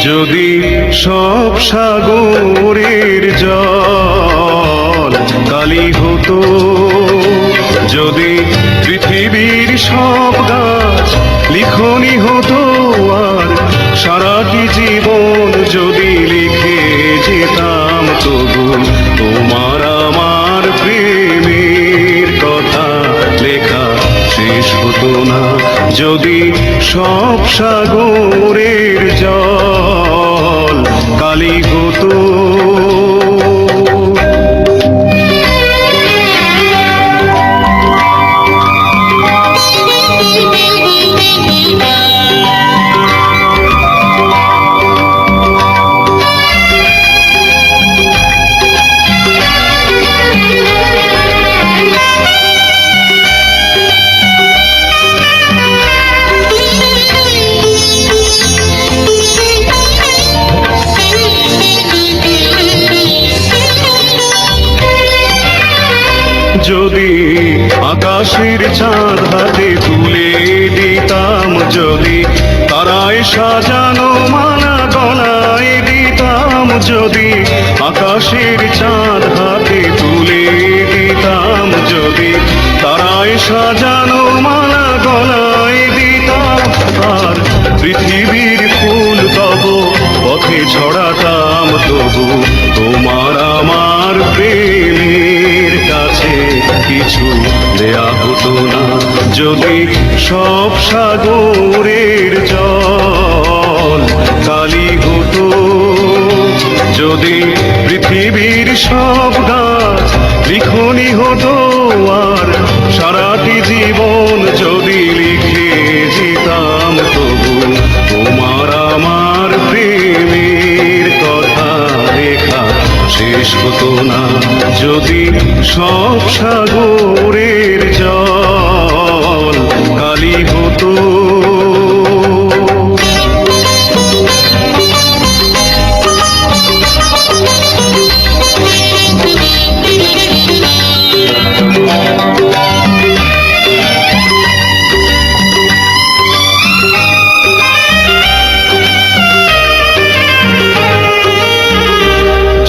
যদি সব সাগরের জল কালি হতো, যদি পৃথিবীর সব গাছ লিখনি হতো, আর সারাটি জীবন যদি লিখে যেতাম, তবু তোমার আমার প্রেমের কথা লেখা শেষ হতো না। যদি সব সাগরের জল কালি হতো, যদি আকাশের চাঁদ হাতে তুলে দিতাম, যদি তারায় সাজানো মালা গলায় দিতাম, যদি আকাশের চাঁদ হাতে তুলে দিতাম, যদি তারায় সাজানো মালা গলায় দিতাম, আর পৃথিবীর ফুল তব পথে ছড়াতাম, তবু তোমার আমার প্রেমের কাছে কিছু দেয়া হতো না। যদি সব সাগরের জল কালি হতো, যদি পৃথিবীর সব গাছ লিখনি হতো, আর সারাটি জীবন যদি লিখে যেতাম, তবু তোমার আমার প্রেমের কথা লেখা শেষ হতো না। যদি সব সাগরের জল কালি হতো,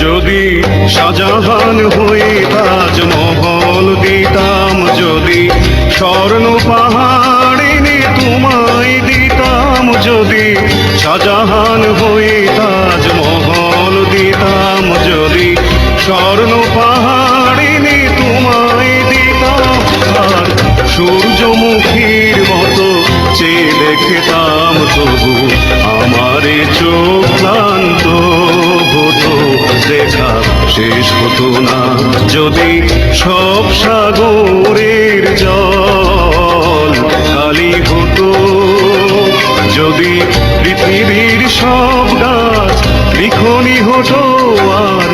যদি শাহজাহান হয়ে তাজমহল দিতাম, যদি স্বর্ণ পাহাড় এনে তোমায় দিতাম, যদি শাহজাহান হয়ে তাজমহল দিতাম, যদি স্বর্ণ পাহাড় এনে তোমায় দিতাম, আর সূর্যমুখীর মতো চেয়ে দেখতাম, তবু আমারে চোখ ক্লান্ত হতো, দেখা শেষ হতো না। যদি সব সাগরের জল কালি হতো, যদি পৃথিবীর সব গাছ লিখনি হতো, আর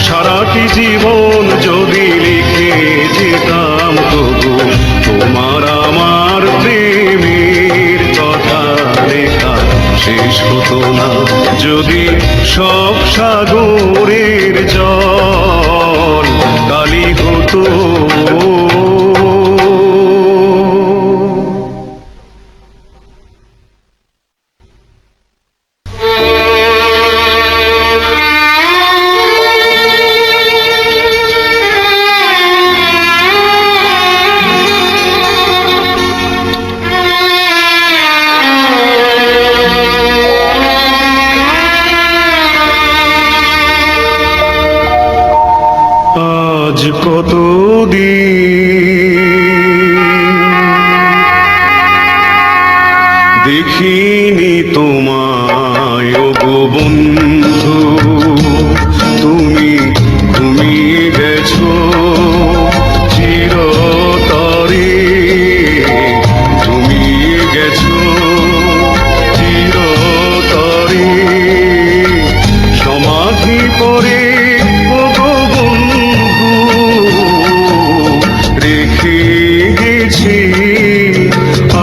সারাটি জীবন যদি লিখে যেতাম, তবু তোমার আমার প্রেমের কথা লেখা শেষ হতো না। যদি সব সাগরের জল কালি হতো, দেখিনি তোমায় ওগো বন্ধু, তুমি ঘুমিয়ে গেছো চিরতরে, ঘুমিয়ে গেছো চিরতরে, সমাধি করে ওগো বন্ধু, রেখে গেছি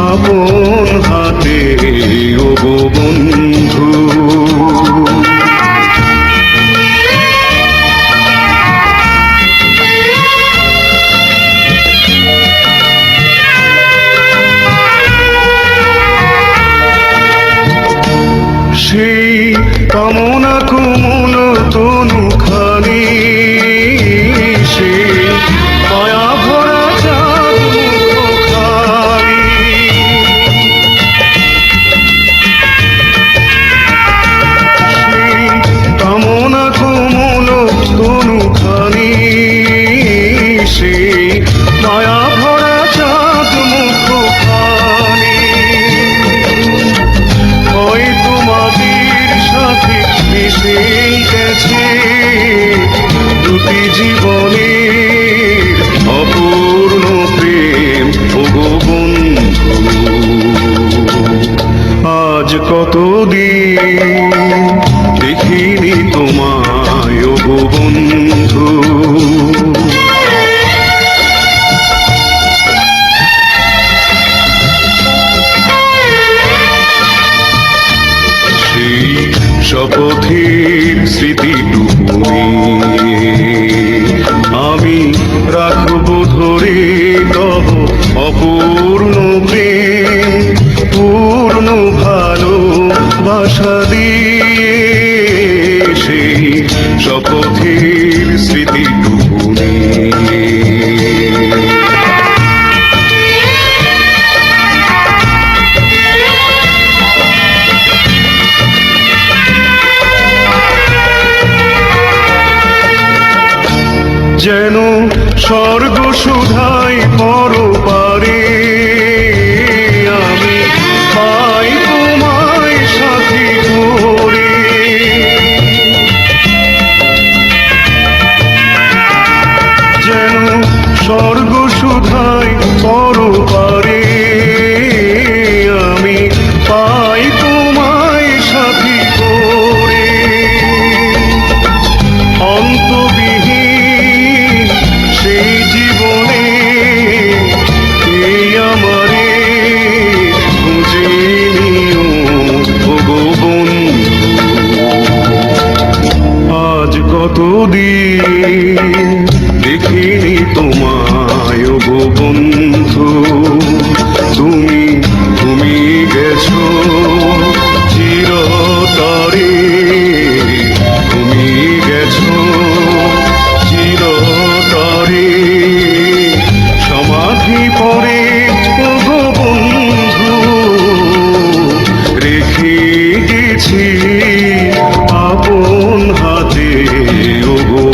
আপন হাতে ওগো বন্ধু। সেই কামনা কোমল তনুখানি, সেই মায়া ভরা চাঁদ মুখখানি, সেই কামনা কোমল তনুখানি, সেই মায়া ভরা চাঁদ মুখখানি, হয়তো মাটির সাথে মিশে গেছে দুটি জীবনের অপূর্ণ প্রেম ওগো বন্ধু। আজ কতদিন দেখিনি তোমায় ওগো বন্ধু, সেই শপথের স্মৃতিটুকু আমি রাখবো ধরে তব অপূর্ণ প্রেম, পূর্ণ ভালোবাসা দিয়ে, সেই শপথের স্মৃতিটুকু যেন স্বর্গ সুধাই পরপারে, আমি পাই তোমায় সাথী করে, যেন স্বর্গ সুধাই পরপারে, আমি পাই তোমায় সাথী করে, অন্তবিহীন সেই জীবনে এই আমারে খুঁজে নিও ওগো বন্ধু। আজ কতদিন দেখিনি তোমায় ওগো বন্ধু, তুমি ঘুমিয়ে গেছো চিরতরে, ঘুমিয়ে গেছো চিরতরে, সমাধি পরে ওগো বন্ধু, রেখে গেছি আপন হাতে ওগো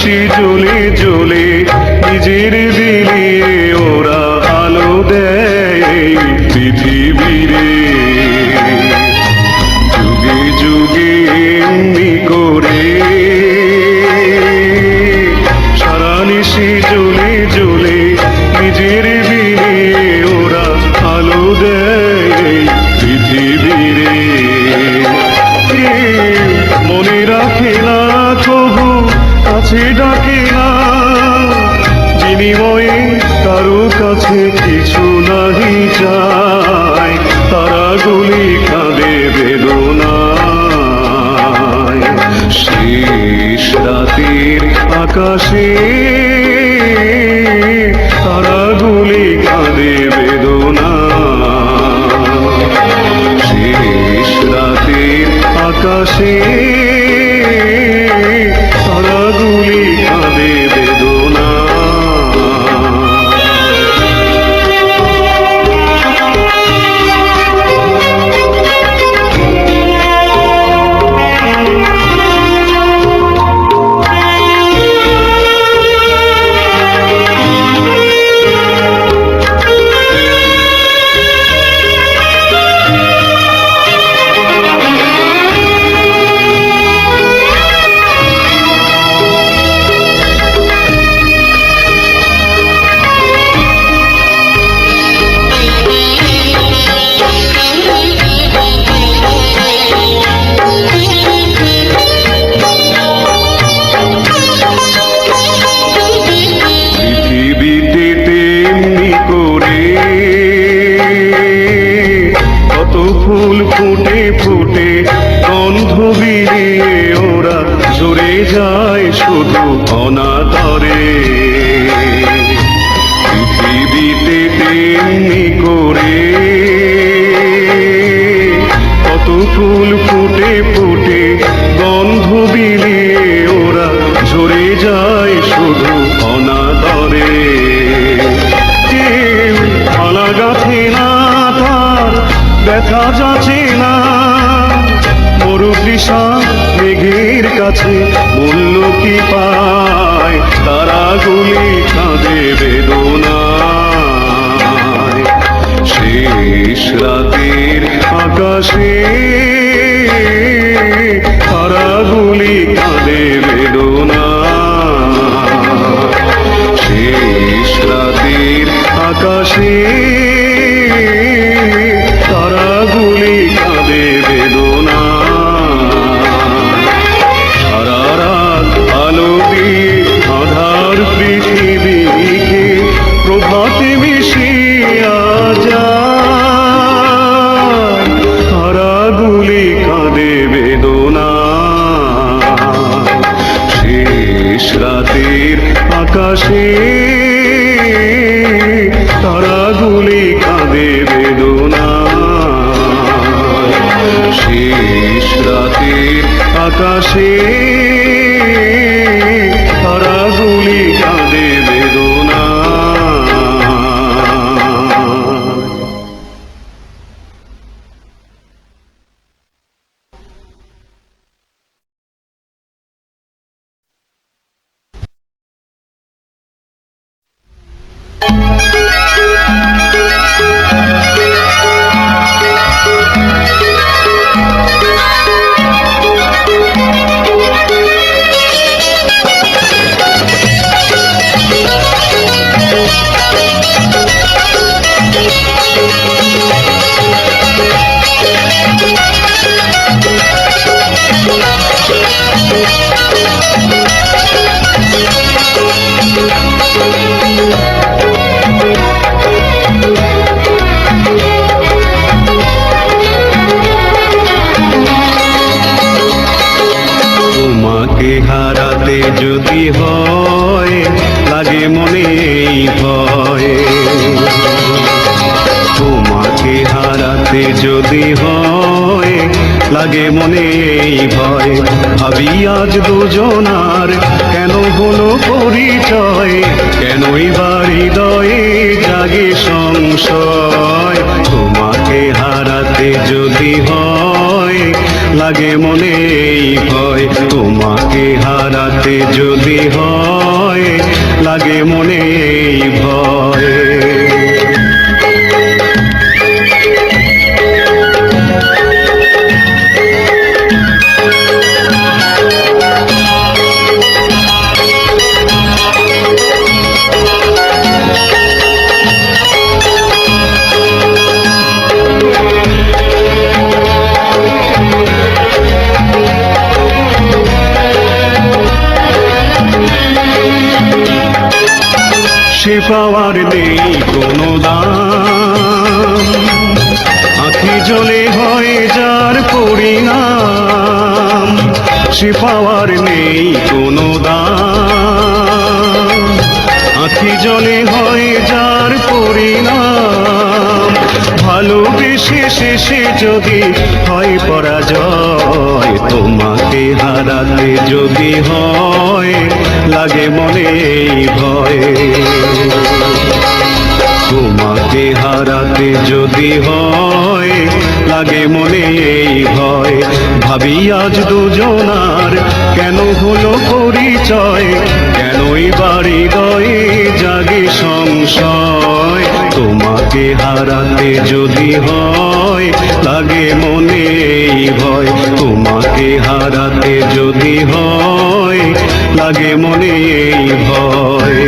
নিশি জ্বলে জ্বলে নিজের বিলিয়ে ওরা আলো দেয় এই পৃথিবীরে। যুগে যুগে এমনি করে সারা নিশি জ্বলে জ্বলে নিজের বিলিয়ে ওরা আলো দেয় এই পৃথিবীরে। মনে রাখে না তবু কাছে ডাকে না, বিনিময়ে কারো কাছে কিছু নাহি চায়, তারা গুলি কাঁদে বেদনায়। শেষ রাতের আকাশে তারা গুলি কাঁদে বেদনায়। শেষ রাতের আকাশে তারাগুলি কাঁদে বেদনা। ফুল ফুটে ফুটে গন্ধ বিলিয়ে ওরা ঝরে যায় শুধু অনাদরে। পৃথিবীতে তেমনি করে কত ফুল ফুটে ফুটে গন্ধ বিলিয়ে ওরা ঝরে যায় শুধু অনাদরে। কেউ মালা গাঁথে না, তার ব্যথা যাচ্ছে না, মরুতৃষা মেঘের কাছে মূল্য কি পায়, তারা গুলি কাঁদে বেদনায়। শেষ রাতের আকাশে তারা গুলি কাঁদে বেদনায়। শেষ রাতের আকাশে তারাগুলি কাঁদে বেদনা। সারা রাত আলো দিয়ে আধার পৃথিবীকে প্রভাতে মিশিয়া যায়, তারাগুলি কাঁদে বেদনা। শেষ রাতের আকাশে তারাগুলি কাঁদে বেদনা। শেষ রাতের আকাশে তারাগুলি কাঁদে বেদনা। তোমাকে হারাতে যদি হয় লাগে মনে এই ভয়, তোমাকে হারাতে যদি হয় লাগে মনে এই ভয়। ভাবি আজ দুজনার কেন হলো পরিচয়, কেনই বা হৃদয়ে জাগে সংশয়। তোমাকে হারাতে যদি হয় লাগে মনে এই ভয়, তোমাকে হারাতে যদি হয় লাগে মনে এই ভয়। সে পাওয়ার নেই কোনো দাম, আঁখি জলে হয় যার পরিণাম। সে পাওয়ার নেই কোনো দাম, আঁখি জলে হয় যার পরিণাম। ভালোবেসে শেষে যদি হয় পরাজয়, তোমাকে হারাতে যদি হয় লাগে মনে এই ভয়। তোমাকে হারাতে যদি হয় লাগে মনে এই ভয়। ভাবি আজ দুজনার কেন হলো পরিচয়, কেনই বাড়ি হৃদয়ে জাগে সংশয়। তোমাকে হারাতে যদি হয় লাগে মনে এই ভয়, তোমাকে হারাতে যদি হয় লাগে মনে এই ভয়।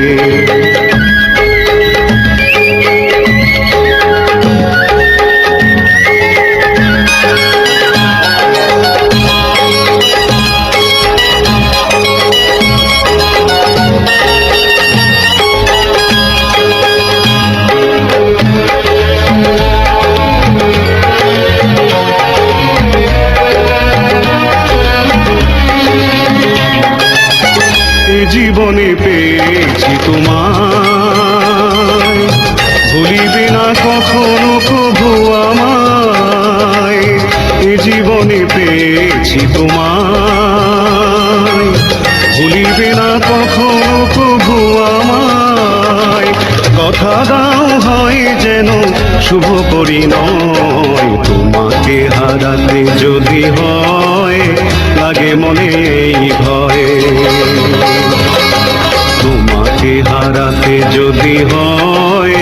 জীবনে পেয়েছি তোমায়, ভুলিবে না কখনো কভু আমায়। এ জীবনে পেয়েছি তোমায়, ভুলিবে না কখনো কভু আমায়। কথা দাও হয় যেন শুভ পরিণয়, তোমাকে হারাতে যদি হয় লাগে মনে এই ভয়। তোমাকে হারাতে যদি হয়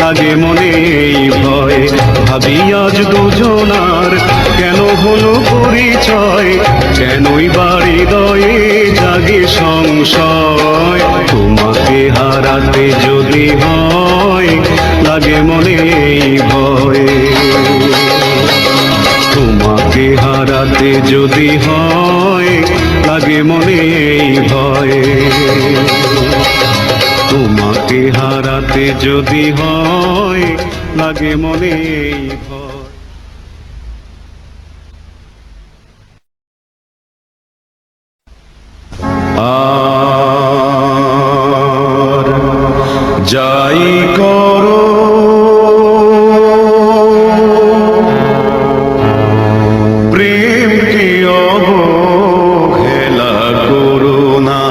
লাগে মনে এই ভয়। ভাবি আজ দুজনার কেন হলো পরিচয়, কেনই বাড়ি হৃদয়ে জাগে সংশয়। তোমাকে হারাতে যদি হয় লাগে মনে এই ভয়। তোমাকে হারাতে যদি হয় লাগে মনে এই ভয়। তোমাকে হারাতে যদি হয় লাগে মনে এই ভয়। আর যাই করো প্রেমকে অবহেলা করো না।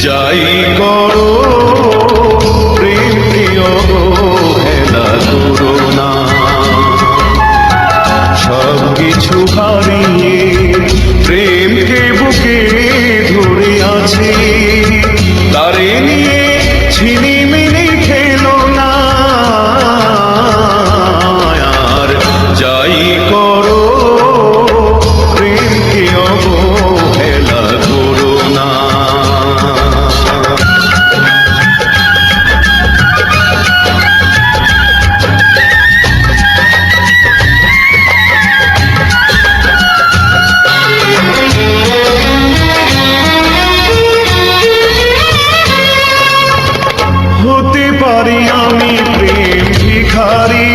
যাই করো প্রেমকে অবহেলা করো না। সব কিছু হারিয়ে প্রেমকে বুকে ধরে আছে, তারে নিয়ে ছিনিমিনি খেলো না। আর যাই করো প্রেমকে অবহেলা করো না। হতে পারি আমি প্রেম ভিখারি,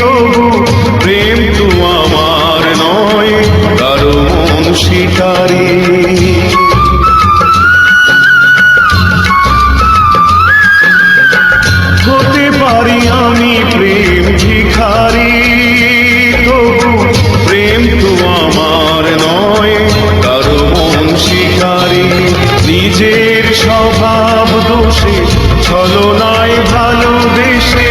তবু প্রেম তো আমার নয় কারো মন শিকারি। হতে পারি আমি প্রেম ভিখারি, তবু প্রেম তো আমার নয় কারো মন শিকারি। নিজের স্বভাব দোষে ছলনায় ভালোবেসে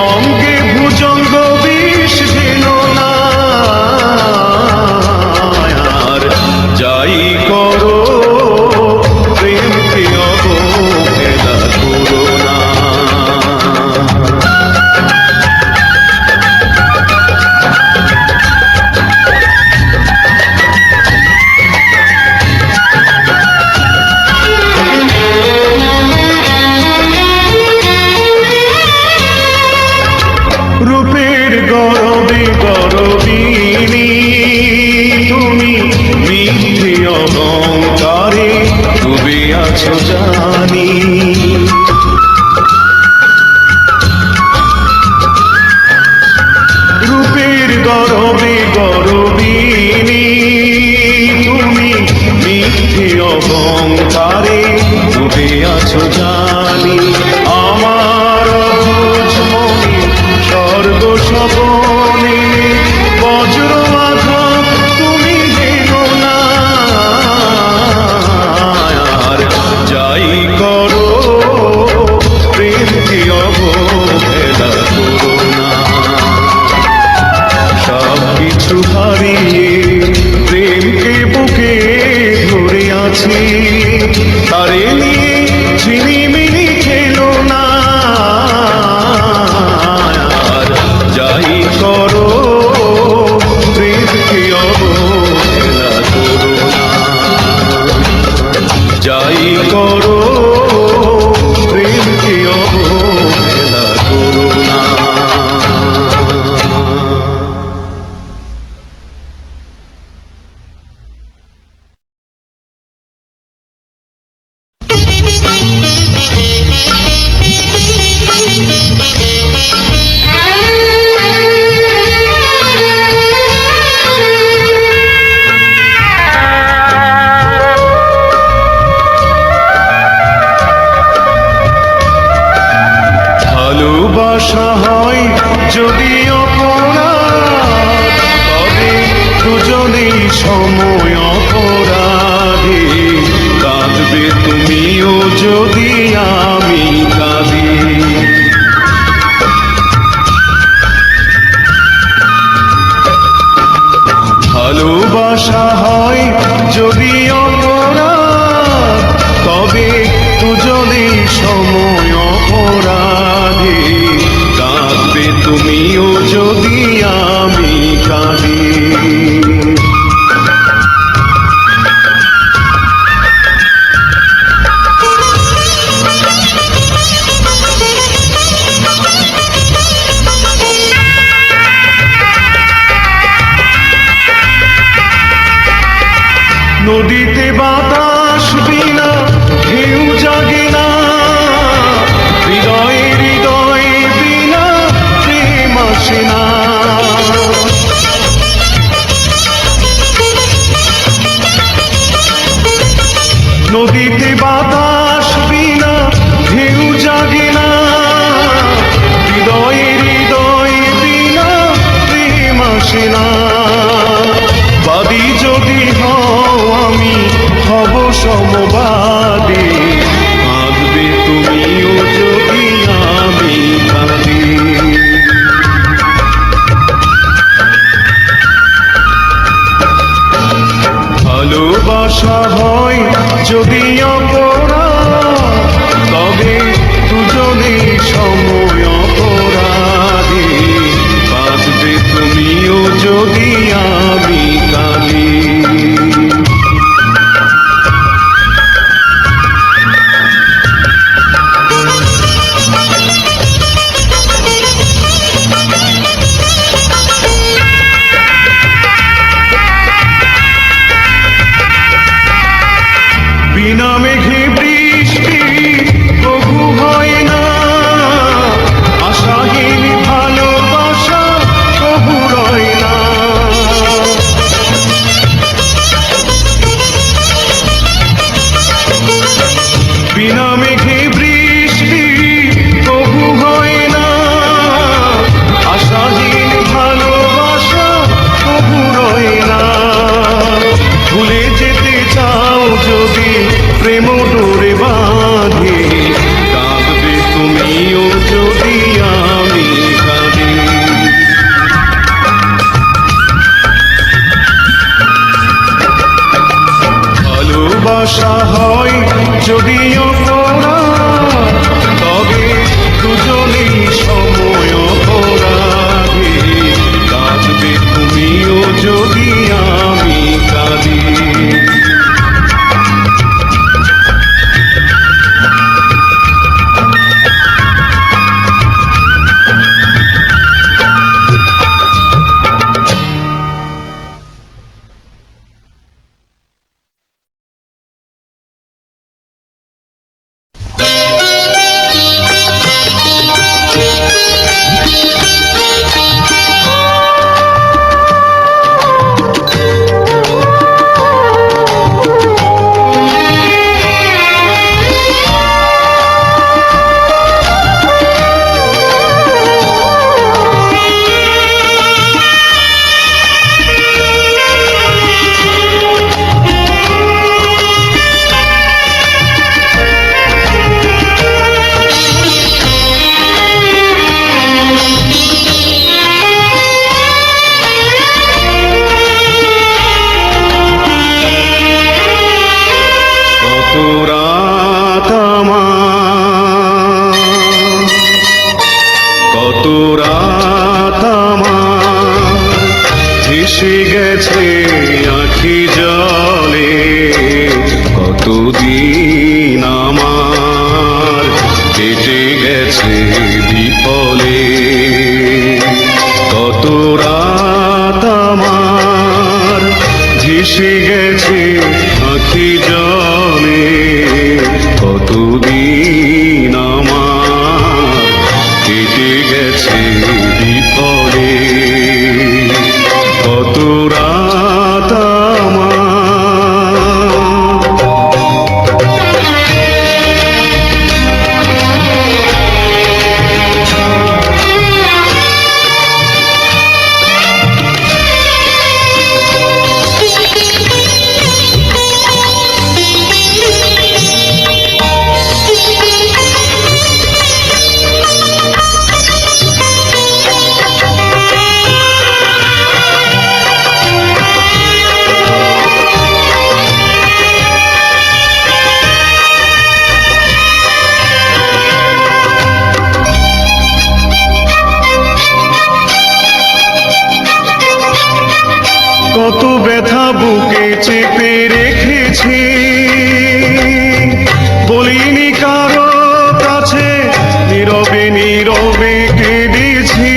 অঙ্গে ভুজঙ্গ বিষ দিল না। আর যাই করো প্রেমকে অবহেলা করো না। রূপের গরবে গরবিনী তুমি মিথ্যে অহংকারে ডুবে আছো জানি। রূপের গরবে গরবিনী তুমি মিথ্যে অহংকারে ডুবে আছো জানি। আমার অবুঝ মনে স্বর্গ স্বপনে বজ্র আঘাত তুমি দেও না। আর যাই করো প্রেমকে অবহেলা করো না। সব কিছু হারিয়ে প্রেমকে বুকে ধরে আছি, তারে নিয়ে ঝিনিমিনি খেলো না। আর যাই করো প্রেমকে অবহেলা করো না। যাই করো প্রেমকে অবহেলা করো না। ভালোবাসা হয় যদি অপরাধ, তবে দুজনেই সময় অপরাধী। কাঁদবে তুমিও যদি আমি কাঁদি। ভালোবাসা হয় যদি অপরাধ, তবে দুজনেই সময় অপরাধী। কাঁদবে তুমিও যদি আমি কাঁদি। কত রাত আমার ভেসে গেছে আখি জলে, কতদিন আমার কেটে গেছে বিফলে। কত রাত আমার ভেসে গেছে আখি জলে, কতদিন আমার কেটে গেছে বিফলে। কত রাত আমার। কত ব্যথা বুকে চেপে রেখেছি, বলিনি কারো কাছে, নীরবে নীরবে কেঁদেছি।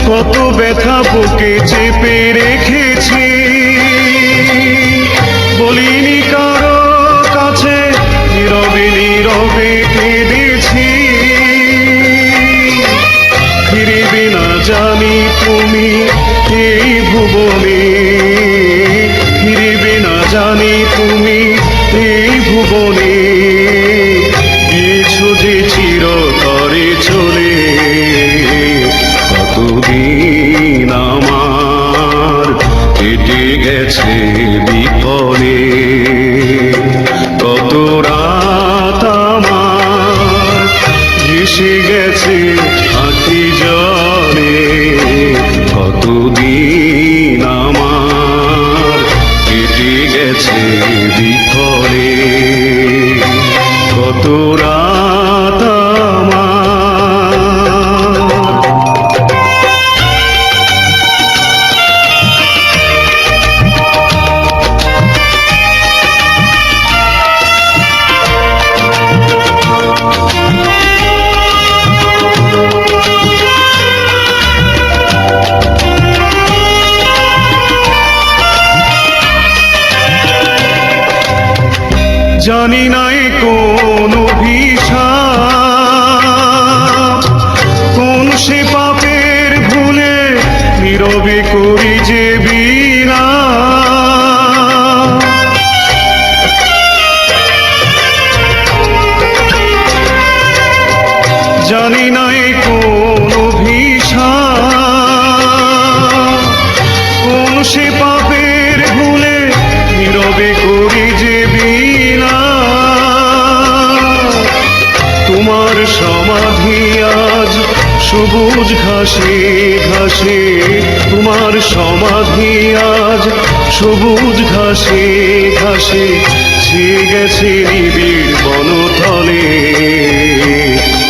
কত ব্যথা বুকে চেপে রেখেছি, বলিনি কারো কাছে, নীরবে নীরবে কেঁদেছি। ফিরবে না জানি তুমি এই ভুবনে, ফিরবে না জানি তুমি এই ভুবনে, গিয়েছো যে চিরতরে চলে। কতদিন আমার কেটে গেছে বিফলে, কত রাত আমার ভেসে গেছে আখি জলে, কতদিন আমার কেটে গেছে বিফলে। কত রাত আমার। জানি নাই কোন অভিশাপ, কোন সে পাপের ভুলে নীরবে করি যে বিলাপ। জানি নাই কোন অভিশাপ, কোন সে পাপের ভুলে নীরবে করি যে বিলাপ। তোমার সমাধি আজ সবুজ ঘাসে ঘাসে, তোমার সমাধি আজ সবুজ ঘাসে ঘাসে, ছেয়ে গেছে নিবিড় বনতলে।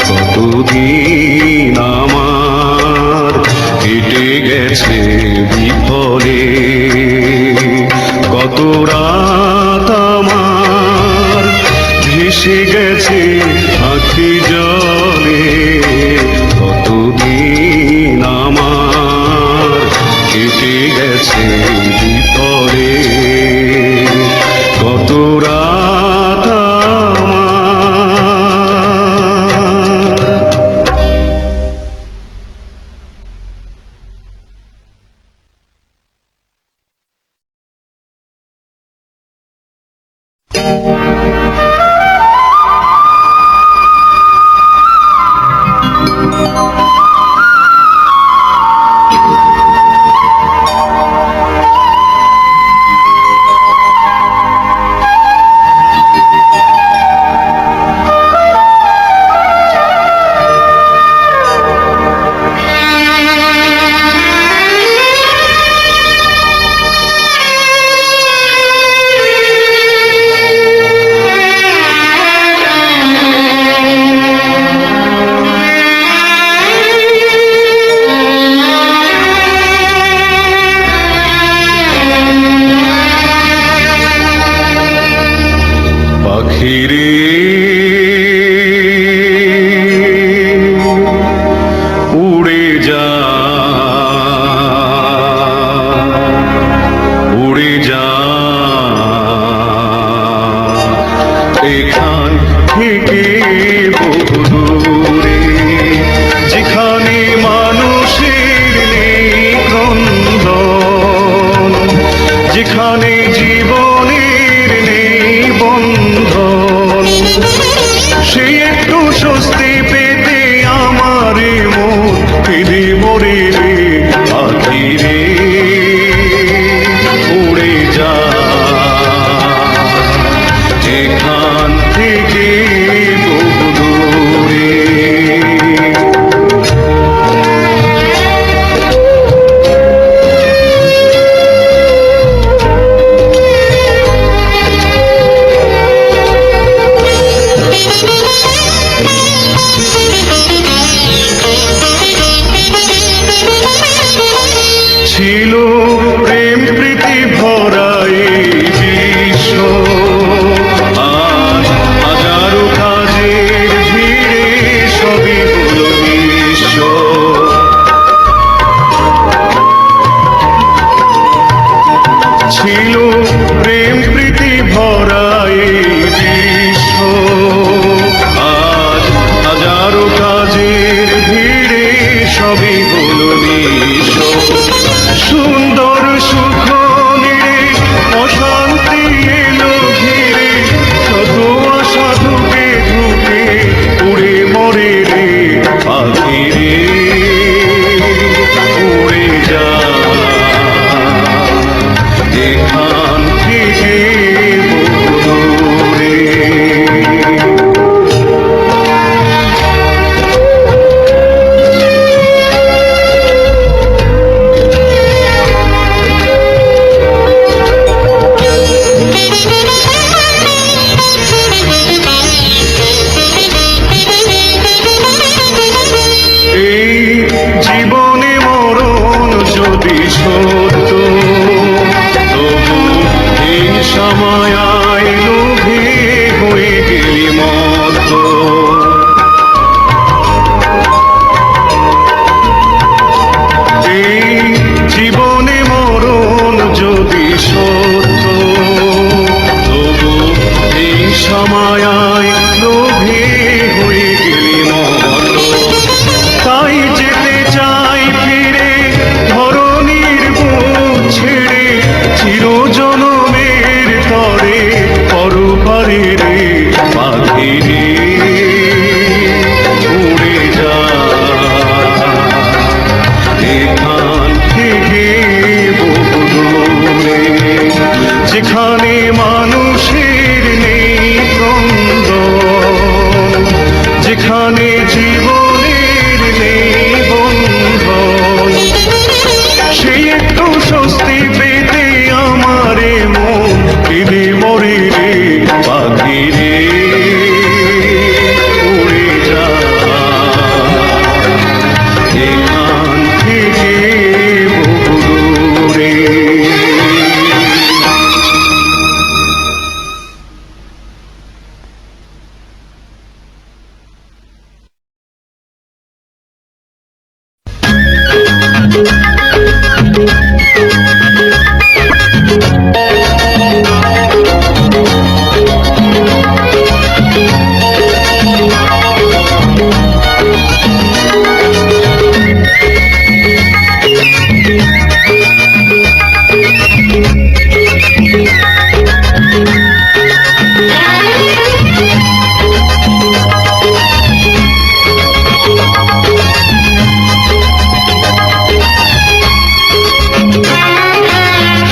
কতদিন আমার কেটে গেছে বিফলে, কত রাত আমার ভেসে গেছে আখি জলে, কতদিন আমার কেটে গেছে বিফলে। কত রাত আমার। পাখিরে উড়ে যা, উড়ে যা এখান থেকে বহু দূরে, যেখানে মানুষের নেই ক্রন্দন, যেখানে জীবনের নেই বন্ধন। সেই একটু স্বস্তি পেতে আমার মন কেঁদে মরে রে পাখি রে উড়ে যা, যেখান থেকে বহু দূরে। ছিল প্রেম প্রীতি ভরা এই বিশ্ব, আজ হাজারো কাজের ভিড়ে সবই হলো নিঃস্ব। ছিল প্রেম প্রীতি ভরা এই বিশ্ব, আজ হাজারো কাজের ভিড়ে সবই হলো নিঃস্ব। সুন্দর সুখ নিরে অশান্তি এলো ঘিরে, শত আশা ধুকে ধুকে উড়ে মরে রে পাখি রে উড়ে যা, এখান থেকে বহু দূরে। এই জীবনে মরণ যদি সত্য, তবু হিংসা মায়ায় লোভে হয়ে গেলি মত। এই জীবনে মরণ যদি সত্য, তবু হিংসা মায়ায় লোভে হয়ে গেলি মত। তাই যেতে চাই ফিরে ধরণীর বুক ছেড়ে, চিরজনমের তরে পরপারে রে পাখি রে উড়ে যা, এখান থেকে বহু দূরে, যেখানে মানুষের নেই ক্রন্দন, যেখানে জীবনের নেই বন্ধন। সেই একটু স্বস্তি পেতে আমার মন কেঁদে মরে রে পাখি রে উড়ে যা, এখান থেকে বহু দূরে।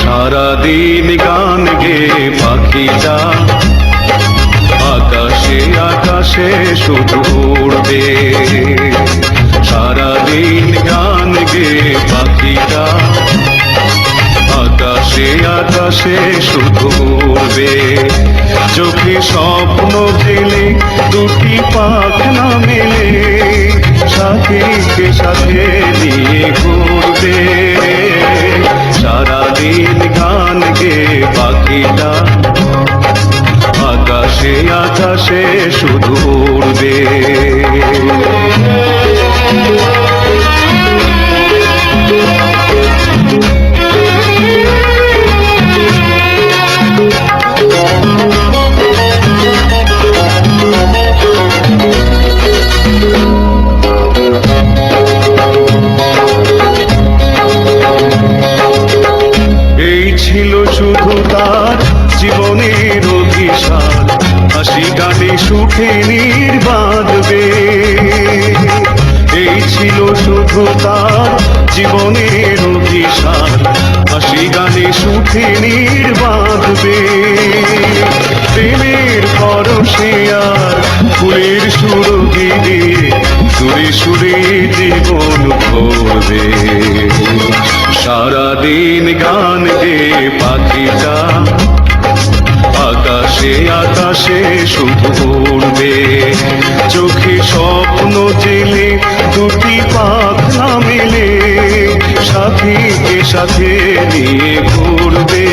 সারাদিন গান গে পাখিটা আকাশে আকাশে শুধু উড়বে, সারাদিন গান গে পাখিটা আকাশে আকাশে শুধু উড়বে। চোখে স্বপ্ন জেলে দুটি পাখনা মেলে, সাথীকে সাথে নিয়ে ঘুরবে। সারাদিন গান গে পাখিটা আকাশে আকাশে শুধু উড়বে। এই ছিল শুধু তার জীবনের অভিশাপ, হাসি গানে সুখে নির্বাঁধবে। এই ছিল শুধু তার জীবনের অভিশাপ, হাসি গানে সুখে নির্বাঁধবে। প্রেমের পরশে আর ফুলের সুরভি দিয়ে সুরে সুরে জীবন ভরবে। সারাদিন গান গেয়ে পাখিটা আকাশে আকাশে শুধু উড়বে। চোখে স্বপ্ন জেলে দুটি পাখনা মেলে সাথীকে সাথে নিয়ে ঘুরবে।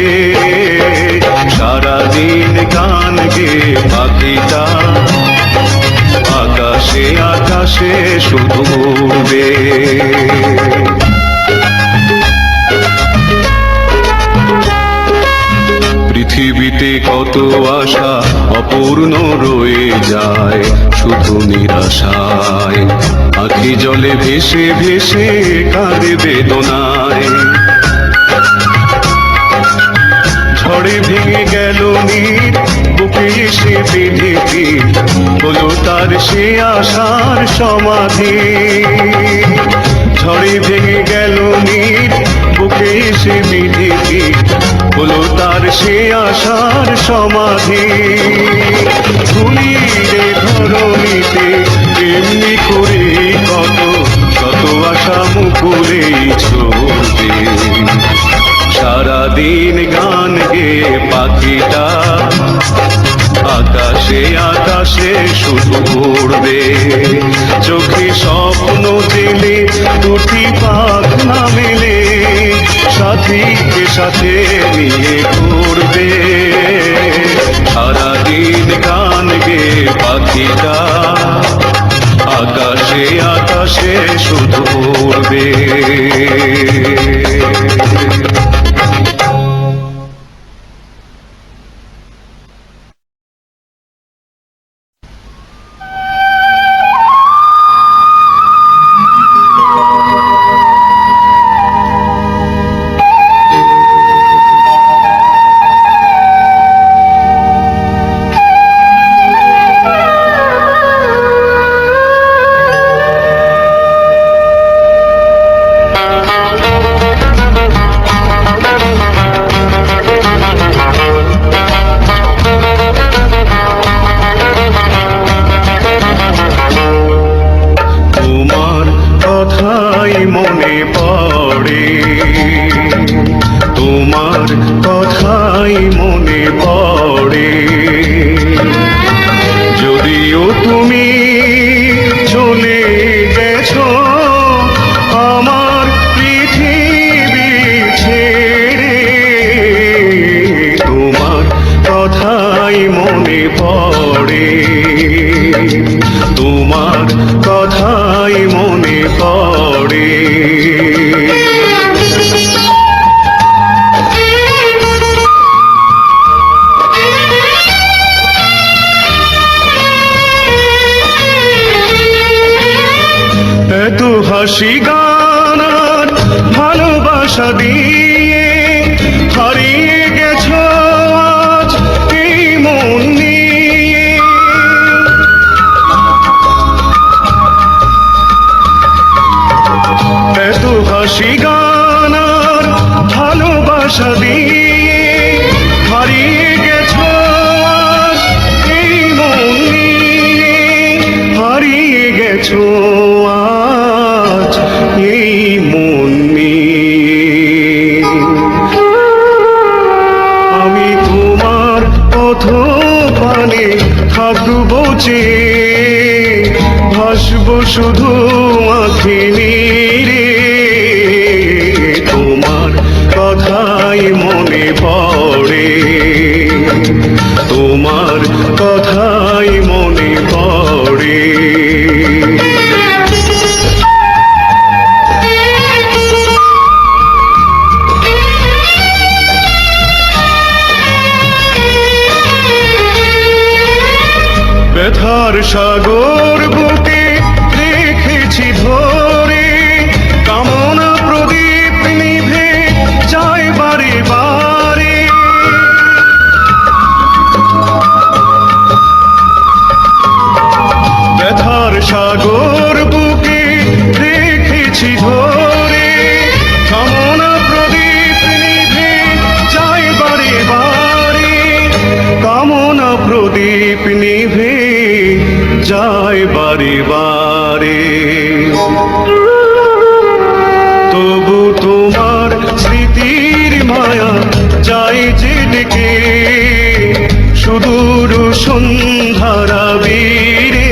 সারাদিন গান গেয়ে পাখিটা আকাশে আকাশে শুধু উড়বে। পৃথিবীতে কত আশা অপূর্ণ রয়ে যায় শুধু নিরাশায়, আঁখি জলে ভেসে ভেসে কাঁদে বেদনায়। ঝড়ে ভেঙে গেল নীর, বুকে এসে বেঁধে তীর, হলো তার সে আশার সমাধি। ঝড়ে ভেঙে গেল নীর, বুকে এসে বেঁধে তীর, হলো তার সে আশার সমাধি। ধুলিরে ধরণীতে এমনি করে কত শত আশা মুকুলেই ঝরবে। সারাদিন গান গেয়ে পাখিটা আকাশে আকাশে শুধু উড়বে। চোখে স্বপ্ন জেলে দুটি পাখনা মেলে সাথীকে সাথে নিয়ে ঘুরবে। সারাদিন গান গেয়ে পাখিটা আকাশে আকাশে শুধু উড়বে। তোমার কথাই মনে পড়ে, যদিও তুমি চলে গেছো আমার পৃথিবী ছেড়ে। তোমার কথাই মনে পড়ে, তোমার কথাই মনে পড়ে। এত হাসি গান আর ভালোবাসা দিয়ে হারিয়ে গেছো আজ এই মন নিয়ে। এত হাসি গান আর ভালোবাসা দিয়ে হারিয়ে গেছো আজ এই মন নিয়ে। হারিয়ে গেছো আজ এই মন নিয়ে। আমি তোমার পথ পানে থাকবো চেয়ে, ভাসবো শুধু আঁখি নীরে। তোমার কথাই মনে পড়ে, তোমার কথাই সাগর বুকে রেখেছি ধরে, কামনা প্রদীপ নিভে যায় বারে বারে। ব্যথার সাগর বুকে রেখেছি ধরে, কামনা প্রদীপ নিভে যায় বারে বারে, কামনা প্রদীপ নিভে যায় বারে বারে। তবু তোমার স্মৃতির মায়া যায় যে ডেকে, সুদূর সন্ধ্যারা বীরে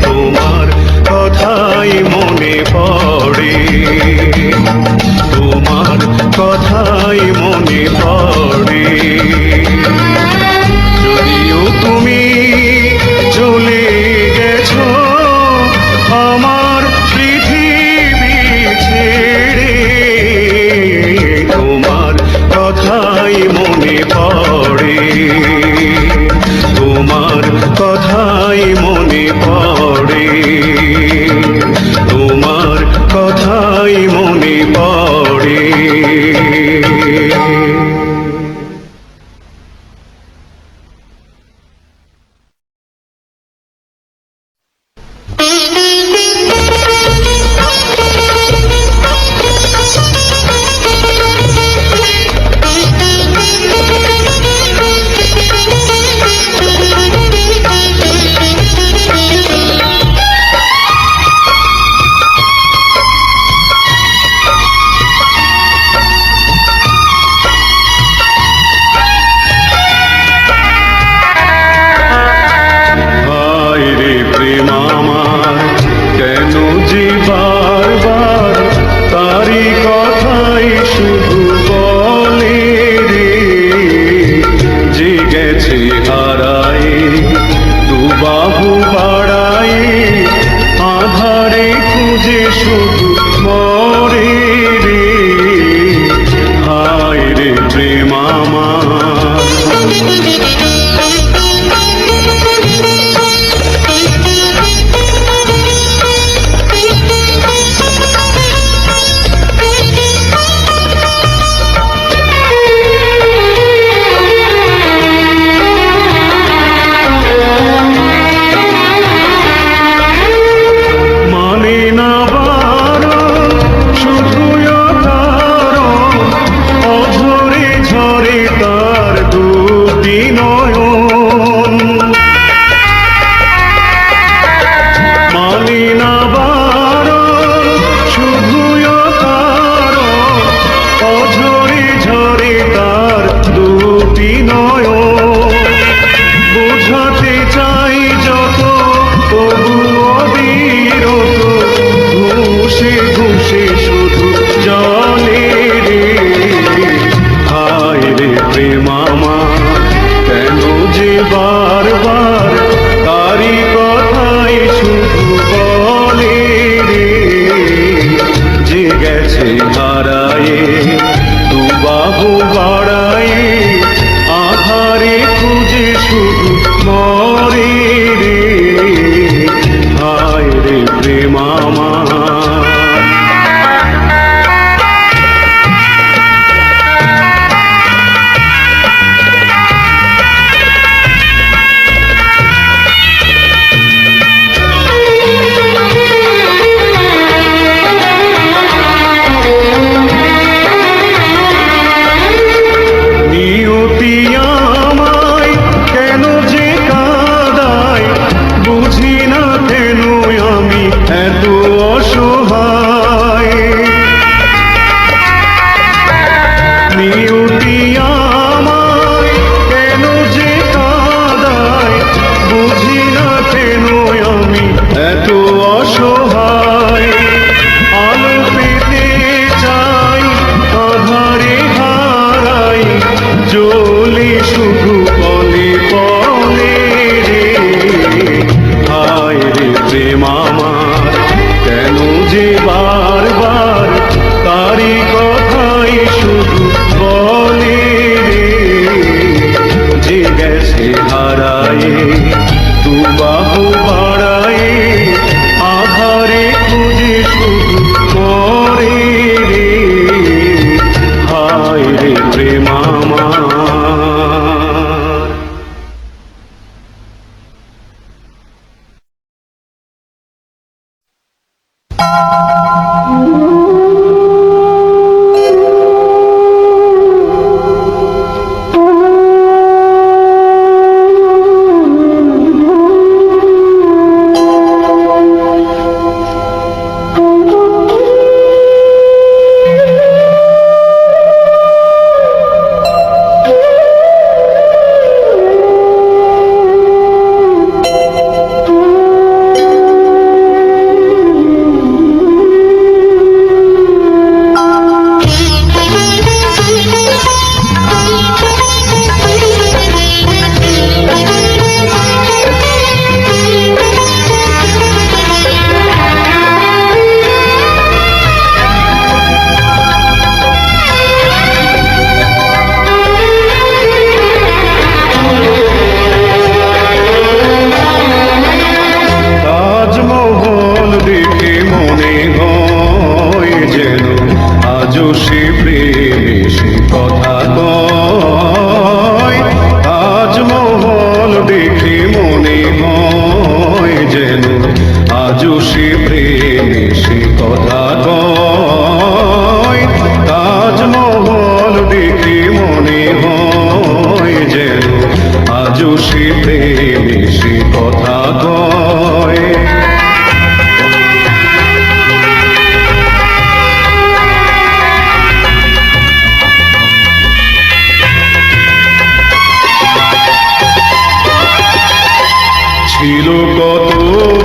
তোমার কথাই মনে পড়ে, তোমার কথাই মনে পড়ে। যদিও তুমি চলে গেছো আমার পৃথিবী ছেড়ে, তোমার কথাই মনে পড়ে, তোমার কথাই মনে পড়ে, তোমার কথাই মনে পড়ে। সে প্রেমে সে কথা কয়, তাজমহল দেখে মনে হয় যেন আজও সে প্রেমে সে কথা কয়। তাজমহল দেখে মনে হয় যেন আজও সে প্রেমে সে কথা কয়। ছিল কত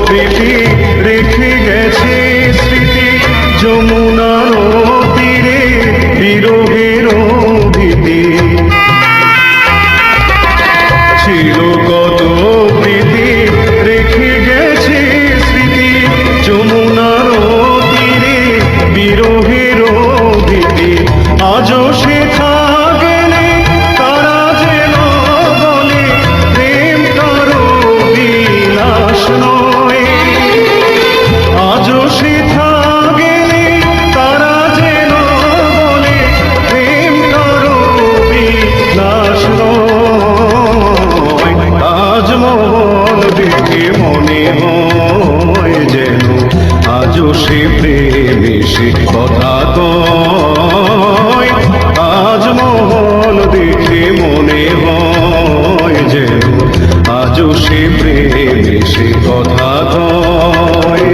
প্রীতি রেখে গেছে স্মৃতি, যমুনার তীরে বিরহের ভীতি। ছিল কত প্রীতি রেখে গেছে স্মৃতি, যমুনার তীরে বিরহের ভীতি। আজও সে গেলে তারা যেন বলে প্রেম কারো বিলাস নয়। আজও সে গেলে তারা যেন বলে প্রেম কারো বিলাস নয়। তাজমহল দেখে মনে হয় যেন আজও সে প্রেমে সে কথা কয়। তাজমহল দেখে মনে হয় যেন আজও সে প্রেমে সে কথা কয়।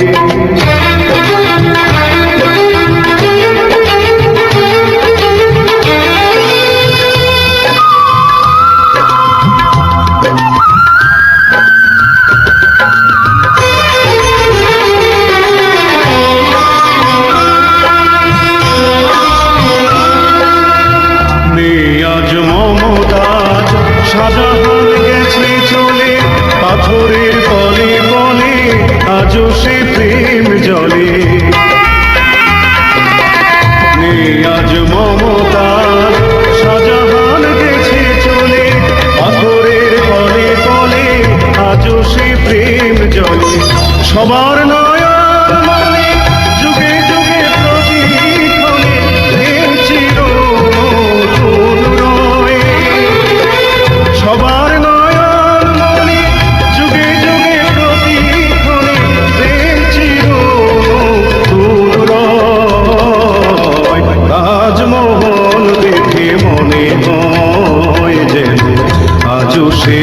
আজ মমতাজ শাহজাহান গেছে চলে, পাথরের বলে বলে আজও সে প্রেম জলে। আজ মমতাজ শাহজাহান গেছে চলে, পাথরের বলে বলে আজও সে প্রেম জলে। সবার নয়ন মানে যুগে যুগে প্রতিক্ষণে প্রেম চির নতুন রয়। সবার নয়ন মানে যুগে যুগে প্রতিক্ষণে প্রেম চির নতুন রয়। তাজমহল দেখে মনে হয় যেন আজও সে